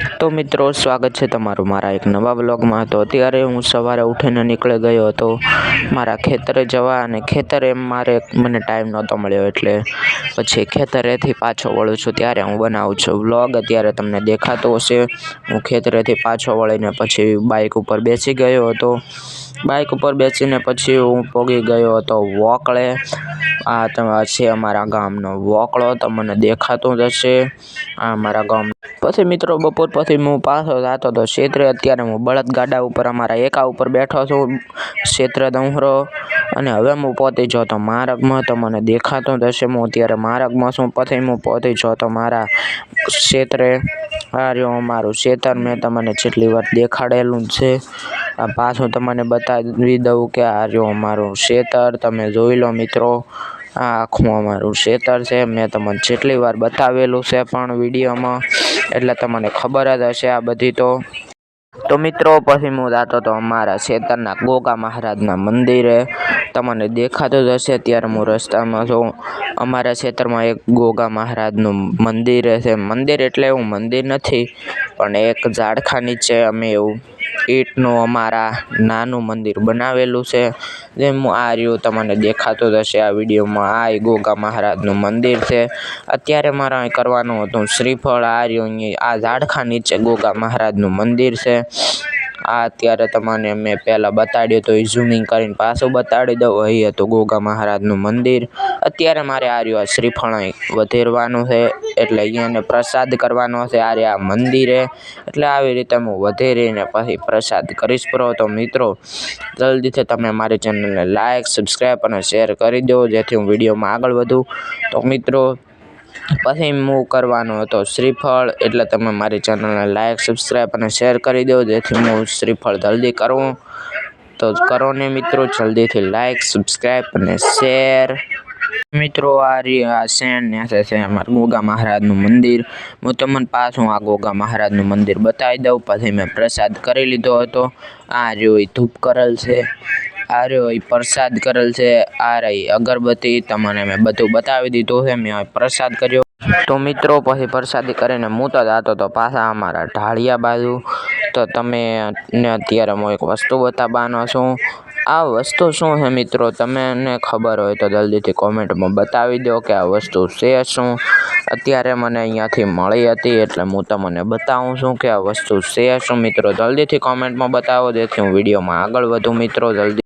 તો મિત્રો સ્વાગત છે તમારું મારા એક નવા બ્લોગમાં। તો અત્યારે હું સવારે ઉઠીને નીકળી ગયો હતો મારા ખેતરે જવા, અને ખેતરે મને ટાઈમ નહોતો મળ્યો એટલે પછી ખેતરેથી પાછો વળું છું ત્યારે હું બનાવું છું વ્લોગ। અત્યારે તમને દેખાતો હશે હું ખેતરેથી પાછો વળીને પછી બાઇક ઉપર બેસી ગયો હતો। બાઇક ઉપર બેસીને પછી હું પોગી ગયો હતો વોકળે। આ છે અમારા ગામનો વોકળો, તમને દેખાતો જ હશે આ અમારા ગામ। પછી મિત્રો બપોર પછી હું પાછો જતો હતો ક્ષેત્રે। અત્યારે હું બળદ ગાડા ઉપર અમારા એકા ઉપર બેઠો છું ક્ષેત્ર દમરો, અને હવે હું પહોંચી જતો માર્ગમાં। તો મને દેખાતો જ હશે હું અત્યારે માર્ગમાં છું। પછી હું પહોંચી જતો મારા ક્ષેત્રે। આ રહ્યું અમારું ક્ષેત્ર, મેં તમને જેટલી વાર દેખાડેલું છે। આ પાછું તમને બતાવી દઉં કે આ રહ્યું અમારું ક્ષેત્ર, તમે જોઈ લો મિત્રો। આ આખું અમારું ક્ષેત્ર છે, મેં તમને જેટલી વાર બતાવેલું છે પણ વિડીયોમાં, એટલે તમને ખબર જ હશે આ બધી। તો મિત્રો પછી હું જતો હતો અમારા ક્ષેત્રના ગોગા મહારાજના મંદિરે। તમને દેખાતું જ હશે અત્યારે હું રસ્તામાં છું। અમારા ક્ષેત્રમાં એક ગોગા મહારાજનું મંદિર છે। મંદિર એટલે એવું મંદિર નથી, પણ એક ઝાડખા નીચે અમે એવું ઈંટનું અમારા નાનું મંદિર બનાવેલું છે। જેમ આ રહ્યું તમને દેખાતું જ હશે આ વિડીયોમાં, આ ગોગા મહારાજનું મંદિર છે। અત્યારે મારે અહીં કરવાનું હતું શ્રીફળ। આ રહ્યું આ ઝાડખા નીચે ગોગા મહારાજનું મંદિર છે। આ અત્યારે તમને મેં પહેલાં બતાડ્યું હતું એ ઝૂમિંગ કરીને પાછું બતાડી દઉં, અહીં હતું ગોગા મહારાજનું મંદિર। અત્યારે મારે આ રહ્યું આ શ્રીફળ અહીં વધેરવાનું છે, એટલે અહીંયાને પ્રસાદ કરવાનો છે આ રહ્યા મંદિરે। એટલે આવી રીતે હું વધેરીને પછી પ્રસાદ કરીશ પ્રો। તો મિત્રો જલ્દીથી તમે મારી ચેનલને લાઇક, સબસ્ક્રાઈબ અને શેર કરી દો, જેથી હું વિડીયોમાં આગળ વધું। તો મિત્રો પછી હું કરવાનો હતો શ્રીફળ, એટલે તમે મારી ચેનલને લાઇક, સબસ્ક્રાઈબ અને શેર કરી દો, જેથી હું શ્રીફળ જલ્દી કરું। તો કરો ને મિત્રો જલ્દીથી લાઇક, સબસ્ક્રાઈબ અને શેર। મિત્રો આ શેણ ન્યાસે છે અમારા ગોગા મહારાજનું મંદિર। હું તમને પાછું આ ગોગા મહારાજનું મંદિર બતાવી દઉં। પછી મેં પ્રસાદ કરી લીધો હતો। આ રહ્યો એ ધૂપ કરેલ છે, આ રહ્યો એ પ્રસાદ કરેલ છે, આ રહી અગરબત્તી, તમને મેં બધું બતાવી દીધું છે। મેં પ્રસાદ કર્યો। તો મિત્રો પછી પ્રસાદી કરીને હું તો જતો હતો પાછા અમારા ઢાળિયા બાજુ। તો તમે ને અત્યારે હું એક વસ્તુ બતાવવાનો છું। આ વસ્તુ શું છે મિત્રો, તમને ખબર હોય તો જલ્દીથી કોમેન્ટમાં બતાવી દો કે આ વસ્તુ છે શું। અત્યારે મને અહીંયાથી મળી હતી એટલે હું તમને બતાવું છું કે આ વસ્તુ છે શું। મિત્રો જલ્દીથી કોમેન્ટમાં બતાવો, જેથી હું વિડીયોમાં આગળ વધું। મિત્રો જલ્દી